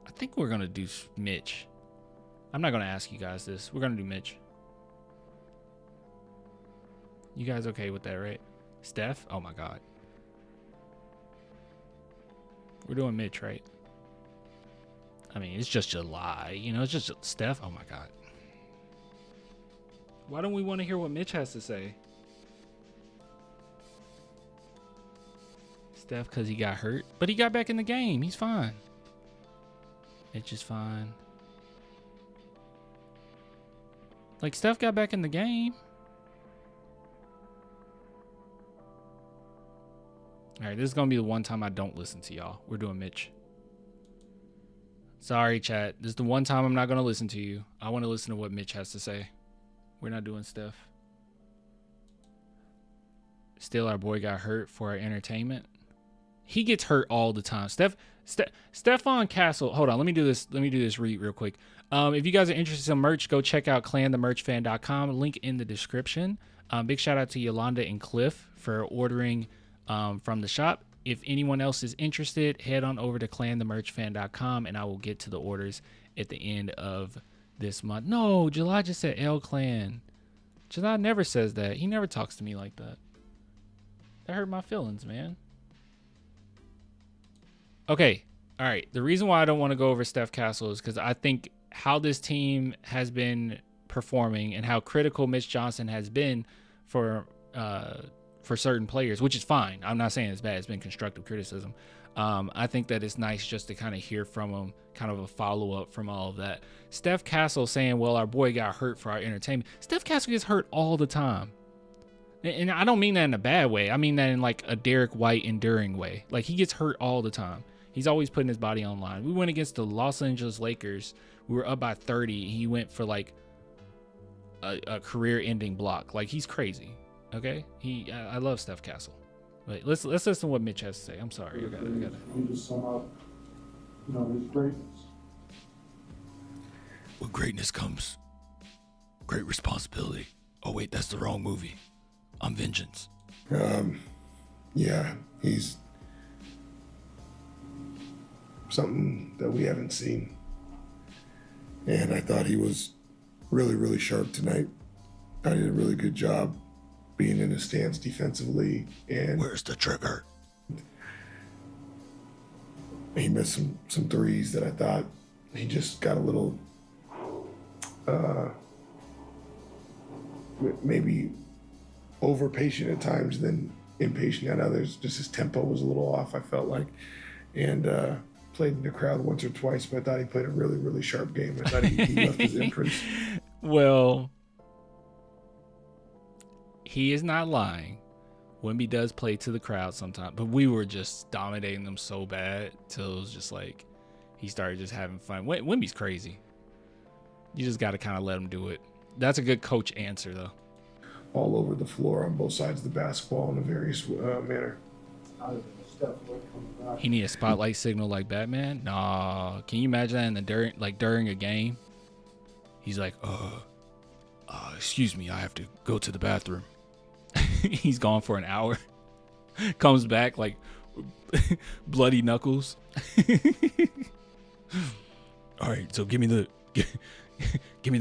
I think we're gonna do Mitch. I'm not gonna ask you guys this. We're gonna do Mitch. You guys okay with that, right? Steph? Oh my God. We're doing Mitch, right? I mean, it's just July. You know, it's just Steph. Oh my God. Why don't we want to hear what Mitch has to say? Steph, because he got hurt. But he got back in the game. He's fine. Mitch is fine. Like, Steph got back in the game. All right, this is going to be the one time I don't listen to y'all. We're doing Mitch. Sorry, chat. This is the one time I'm not going to listen to you. I want to listen to what Mitch has to say. We're not doing Steph. Still, our boy got hurt for our entertainment. He gets hurt all the time. Stephon Castle. Hold on. Let me do this read real quick. If you guys are interested in merch, go check out clanthemerchfan.com. Link in the description. Big shout out to Yolanda and Cliff for ordering from the shop. If anyone else is interested, head on over to clanthemerchfan.com and I will get to the orders at the end of this month. No, July just said L Clan. July never says that. He never talks to me like that. That hurt my feelings, man. Okay. All right. The reason why I don't want to go over Steph Castle is because I think how this team has been performing and how critical Mitch Johnson has been for certain players, which is fine. I'm not saying it's bad. It's been constructive criticism. I think that it's nice just to kind of hear from him, kind of a follow-up from all of that. Steph Castle saying, well, our boy got hurt for our entertainment. Steph Castle gets hurt all the time. And I don't mean that in a bad way. I mean that in like a Derek White enduring way. Like he gets hurt all the time. He's always putting his body on line. We went against the Los Angeles Lakers. We were up by 30. He went for like a career-ending block. Like he's crazy. Okay, I love Steph Castle. Wait, let's listen to what Mitch has to say. I'm sorry, I got it. You just sum up, his greatness. With greatness comes great responsibility. Oh wait, that's the wrong movie. I'm Vengeance. Yeah, he's something that we haven't seen, and I thought he was really, really sharp tonight. I did a really good job being in his stance defensively. And where's the trigger? He missed some threes that I thought he just got a little maybe over patient at times, then impatient at others. Just his tempo was a little off, I felt like. And played in the crowd once or twice, but I thought he played a really, really sharp game. I thought he left his imprint. Well, he is not lying. Wemby does play to the crowd sometimes, but we were just dominating them so bad till it was just like he started just having fun. Wemby's crazy. You just got to kind of let him do it. That's a good coach answer, though. All over the floor on both sides of the basketball in a various manner. He need a spotlight signal like Batman? Nah. Can you imagine that during a game? He's like, excuse me, I have to go to the bathroom. He's gone for an hour. Comes back like bloody knuckles. All right, so give me the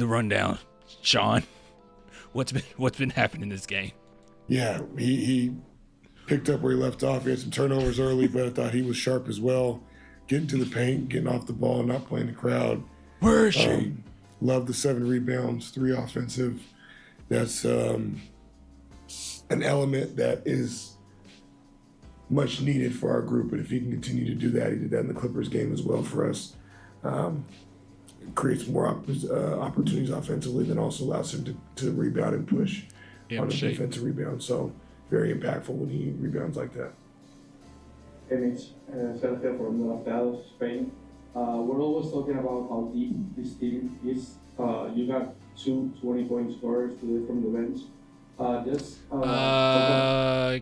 rundown, Sean. What's been happening in this game? Yeah, he picked up where he left off. He had some turnovers early, but I thought he was sharp as well. Getting to the paint, getting off the ball, not playing the crowd. Where is she? Love the 7 rebounds, 3 offensive. That's an element that is much needed for our group. And if he can continue to do that, he did that in the Clippers game as well for us. Creates more opportunities offensively, then also allows him to rebound and push on the defensive rebound. So very impactful when he rebounds like that. Hey Mitch, Sergio from Dallas, Spain. We're always talking about how deep this team is. You got 2 20-point scorers today from the bench.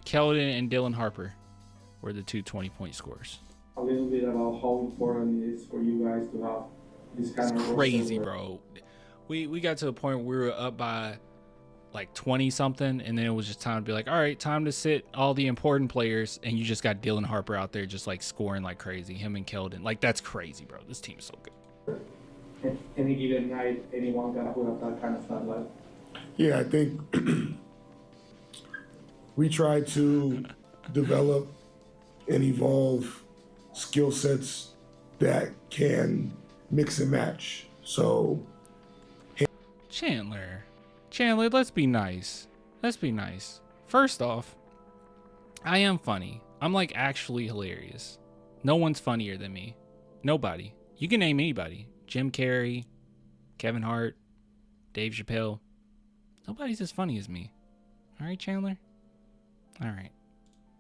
Keldon and Dylan Harper were the 2 20-point scorers. A little bit about how important it is for you guys to have this kind of crazy, bro. We got to a point where we were up by like 20 something, and then it was just time to be like, all right, time to sit all the important players, and you just got Dylan Harper out there just like scoring like crazy. Him and Keldon, like that's crazy, bro. This team is so good. Any given night, anyone can put up that kind of stuff, like. Yeah, I think we try to develop and evolve skill sets that can mix and match. So, Chandler, let's be nice. First off, I am funny. I'm like actually hilarious. No one's funnier than me. Nobody. You can name anybody. Jim Carrey, Kevin Hart, Dave Chappelle. Nobody's as funny as me. All right, Chandler? All right.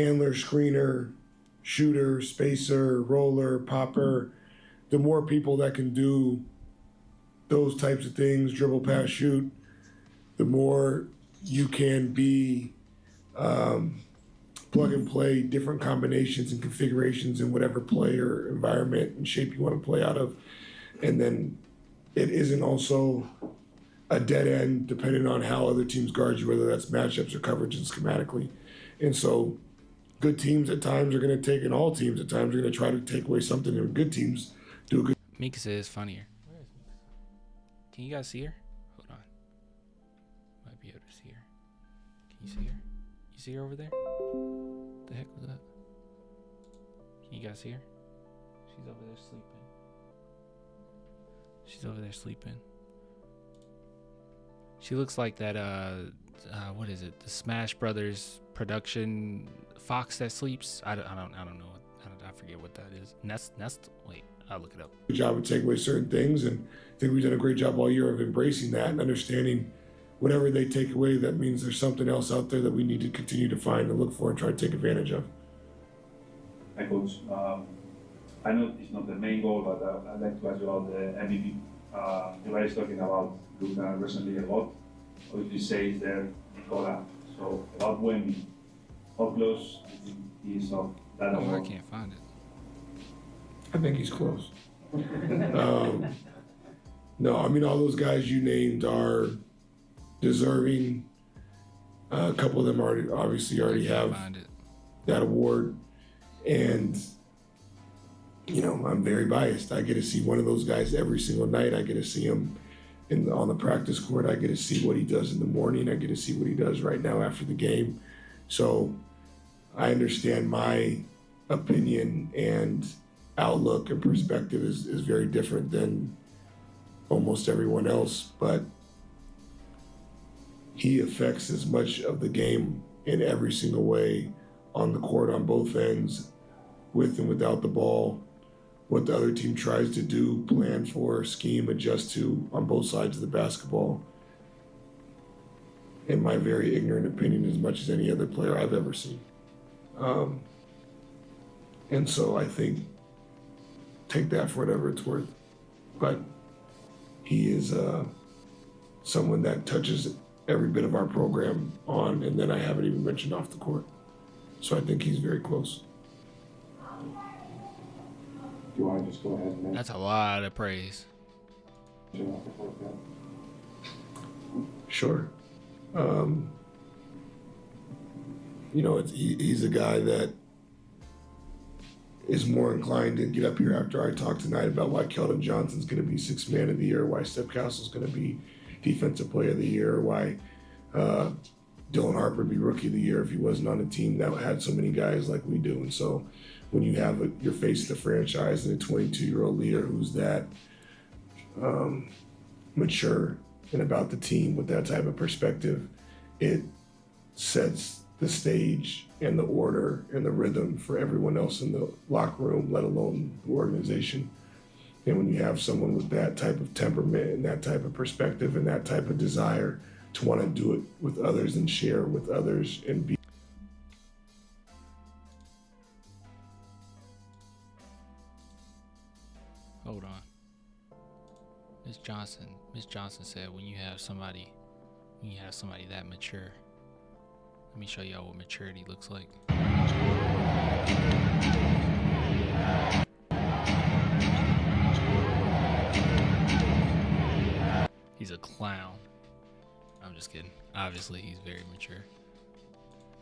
Handler, screener, shooter, spacer, roller, popper. The more people that can do those types of things, dribble, pass, shoot, the more you can be plug and play different combinations and configurations in whatever play or environment and shape you want to play out of. And then it isn't also a dead end depending on how other teams guard you, whether that's matchups or coverage and schematically. And so good teams at times are going to take, and all teams at times are going to try to take away something, and good teams do a good. Mika says funnier. Where is Mika? Can you guys see her? Hold on. Might be able to see her. Can you see her? You see her over there? What the heck was that? Can you guys see her? She's over there sleeping. She's over there sleeping. She looks like that, what is it? The Smash Brothers production fox that sleeps. I don't know. I forget what that is. Nest? Wait, I'll look it up. Good job of taking away certain things, and I think we've done a great job all year of embracing that and understanding whatever they take away, that means there's something else out there that we need to continue to find and look for and try to take advantage of. Hi, Coach. I know it's not the main goal, but I'd like to ask you about the MVP. Everybody's talking about Luka recently a lot. What would you say is their collab? So about Wemby, how close do you think he is of that Oh, I award? can't find it. I think he's close. No, I mean, all those guys you named are deserving. A couple of them already have that award. And, you know, I'm very biased. I get to see one of those guys every single night. I get to see him on the practice court. I get to see what he does in the morning. I get to see what he does right now after the game. So I understand my opinion and outlook and perspective is very different than almost everyone else, but he affects as much of the game in every single way on the court on both ends, with and without the ball. What the other team tries to do, plan for, scheme, adjust to on both sides of the basketball. In my very ignorant opinion, as much as any other player I've ever seen. And so I think, take that for whatever it's worth. But he is someone that touches every bit of our program on, and then I haven't even mentioned off the court. So I think he's very close. Do you want to just go ahead and That's a lot of praise. mention off the court then? Sure. You know, he's a guy that is more inclined to get up here after I talk tonight about why Keldon Johnson's going to be Sixth Man of the Year, why Steph Castle's going to be Defensive Player of the Year, why Dylan Harper would be Rookie of the Year if he wasn't on a team that had so many guys like we do. And so when you have your face of the franchise and a 22-year-old leader who's that mature and about the team with that type of perspective, it sets the stage and the order and the rhythm for everyone else in the locker room, let alone the organization. And when you have someone with that type of temperament and that type of perspective and that type of desire to want to do it with others and share with others and be. Hold on. Miss Johnson said when you have somebody that mature. Let me show y'all what maturity looks like. He's a clown. I'm just kidding. Obviously, he's very mature.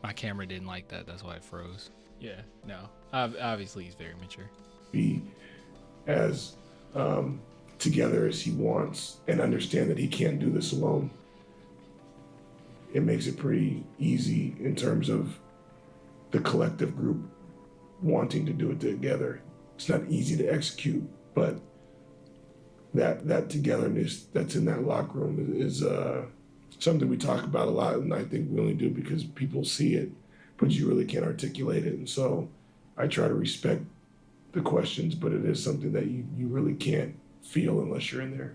My camera didn't like that. That's why it froze. Yeah, no. Obviously, he's very mature. Be as together as he wants and understand that he can't do this alone. It makes it pretty easy in terms of the collective group wanting to do it together. It's not easy to execute, but that togetherness that's in that locker room is something we talk about a lot, and I think we only do because people see it, but you really can't articulate it. And so I try to respect the questions, but it is something that you really can't feel unless you're in there.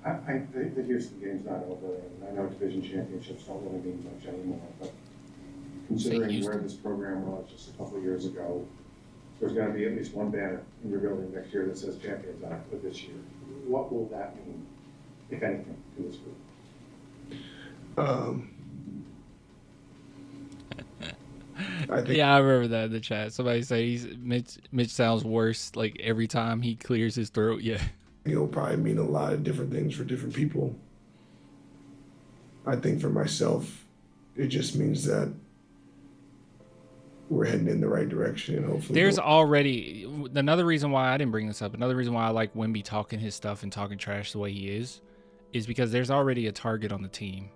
The Houston game's not over, and I know division championships don't really mean much anymore, but considering where this program was just a couple of years ago, there's going to be at least one banner in your building next year that says champions on it for this year. What will that mean, if anything, to this group? I think Yeah, I remember that in the chat. Somebody said Mitch sounds worse like every time he clears his throat. Yeah. it'll probably mean a lot of different things for different people. I think for myself, it just means that we're heading in the right direction, and hopefully There's already another reason why I didn't bring this up. Another reason why I like Wemby talking his stuff and talking trash the way he is because there's already a target on the team,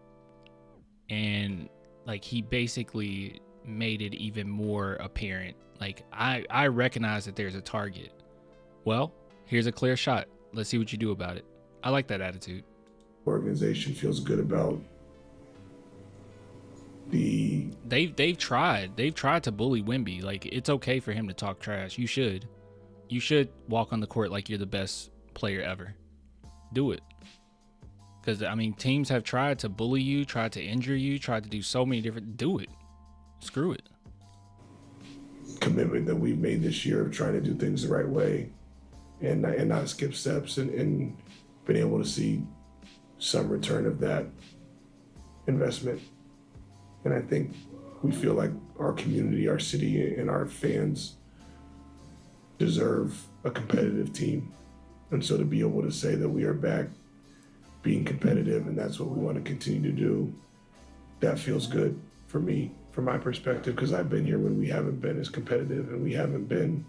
and like he basically made it even more apparent. Like I recognize that there's a target. Well, here's a clear shot. Let's see what you do about it. I like that attitude. organization feels good about the. They've tried to bully Wemby. Like, it's okay for him to talk trash. You should walk on the court like you're the best player ever. Do it. Because I mean, teams have tried to bully you, tried to injure you, tried to do so many different. Do it. Screw it. Commitment that we've made this year of trying to do things the right way, and not skip steps, and been able to see some return of that investment. And I think we feel like our community, our city, and our fans deserve a competitive team. And so to be able to say that we are back being competitive and that's what we want to continue to do, that feels good for me, from my perspective, because I've been here when we haven't been as competitive and we haven't been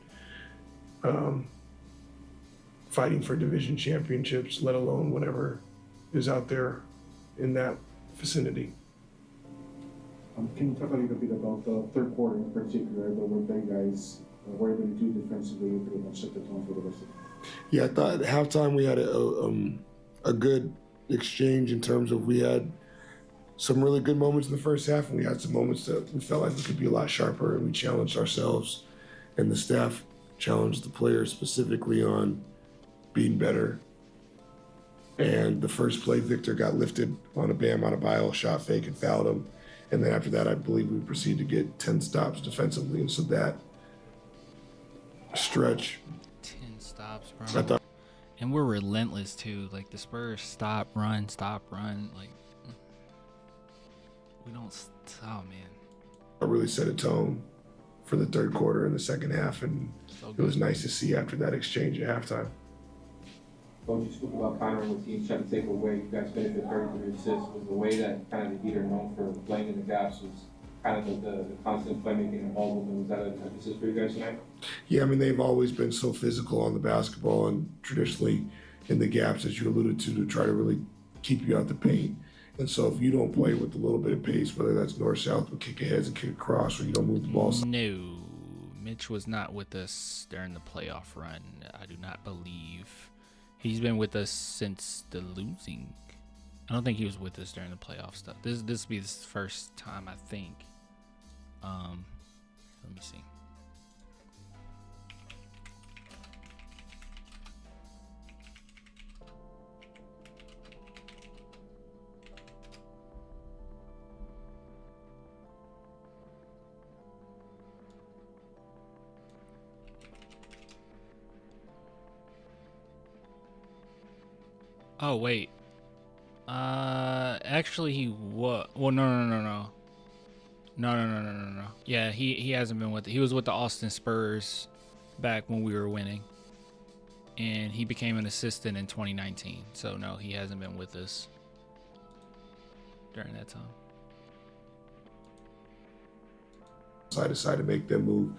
fighting for division championships, let alone whatever is out there in that vicinity. Can you talk a little bit about the third quarter in particular, the work that you guys were able to do defensively and pretty much set the tone for the rest of it? Yeah, I thought at halftime we had a good exchange in terms of we had some really good moments in the first half, and we had some moments that we felt like we could be a lot sharper, and we challenged ourselves, and the staff challenged the players specifically on being better. And the first play, Victor got lifted on a Bam Adebayo shot fake and fouled him. And then after that, I believe we proceeded to get 10 stops defensively. And so that stretch. 10 stops, bro. I thought, and we're relentless too. Like the Spurs stop, run. Like we don't. Oh man. I really set a tone for the third quarter and the second half, and it was nice to see after that exchange at halftime. Coach, you spoke about countering with teams trying to take away. You guys finished with 33 assists. Was the way that kind of the Heat are known for playing in the gaps was kind of the constant playmaking and ball movement? Was that an emphasis for you guys tonight? Yeah, I mean, they've always been so physical on the basketball and traditionally in the gaps, as you alluded to try to really keep you out the paint. And so if you don't play with a little bit of pace, whether that's north-south with kick aheads and kick across, or you don't move the ball. No, Mitch was not with us during the playoff run. I do not believe. He's been with us since the losing. I don't think he was with us during the playoff stuff. This will be the first time, I think. Let me see. Oh wait. Actually he was. Well, no. Yeah, he hasn't been with it. He was with the Austin Spurs back when we were winning, and he became an assistant in 2019. So no, he hasn't been with us during that time. I decided to make them move.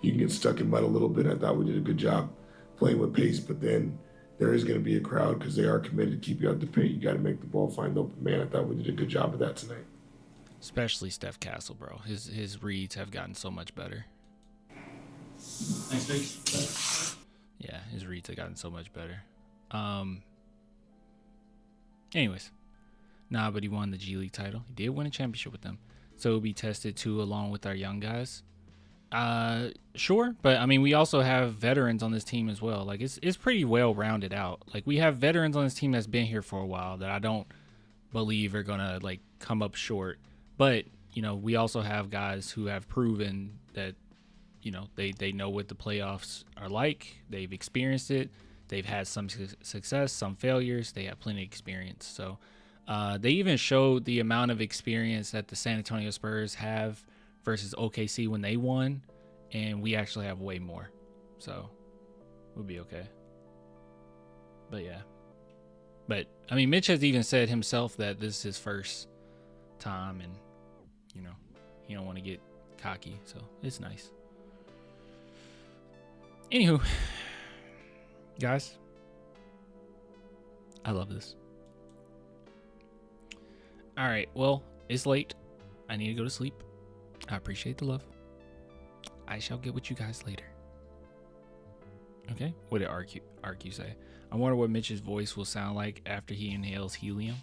You can get stuck in mud a little bit. I thought we did a good job playing with pace, but then there is going to be a crowd because they are committed to keep you out the paint. You got to make the ball find the open man. I thought we did a good job of that tonight. Especially Steph Castle, bro. His reads have gotten so much better. Thanks, Mitch. Yeah, his reads have gotten so much better. Anyways. Nah, but he won the G League title. He did win a championship with them. So he'll be tested too along with our young guys. Sure, but I mean we also have veterans on this team as well. Like it's pretty well rounded out. Like we have veterans on this team that's been here for a while that I don't believe are gonna like come up short. But you know we also have guys who have proven that you know they know what the playoffs are like. They've experienced it. They've had some success, some failures. They have plenty of experience. So they even showed the amount of experience that the San Antonio Spurs have versus OKC when they won, and we actually have way more. So we'll be okay. But yeah. But I mean, Mitch has even said himself that this is his first time, and you know, he don't want to get cocky, so it's nice. Anywho, guys, I love this. All right, well, it's late. I need to go to sleep. I appreciate the love. I shall get with you guys later. Okay, what did RQ say? I wonder what Mitch's voice will sound like after he inhales helium.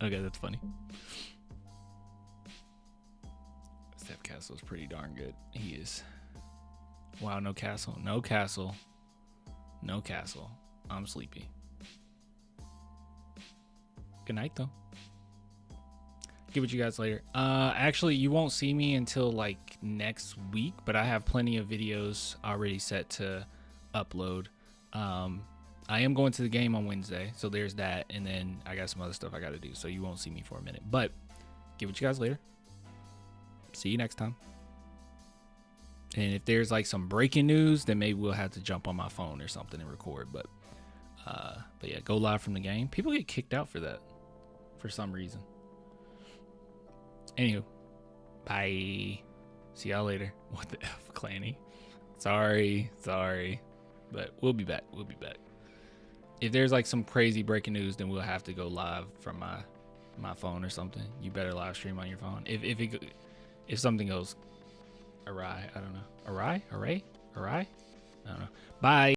Okay, that's funny. Steph Castle's pretty darn good. He is. Wow, no Castle. No Castle. No Castle. I'm sleepy. Good night, though. Get with you guys later. Actually, you won't see me until like next week, but I have plenty of videos already set to upload. I am going to the game on Wednesday, so there's that, and then I got some other stuff I got to do, so you won't see me for a minute. But get with you guys later. See you next time. And if there's like some breaking news, then maybe we'll have to jump on my phone or something and record. But yeah, go live from the game. People get kicked out for that for some reason. Anywho, bye. See y'all later. What the F, Clanny? Sorry. But we'll be back. If there's like some crazy breaking news, then we'll have to go live from my phone or something. You better live stream on your phone. If something goes awry, I don't know. Awry? I don't know. Bye.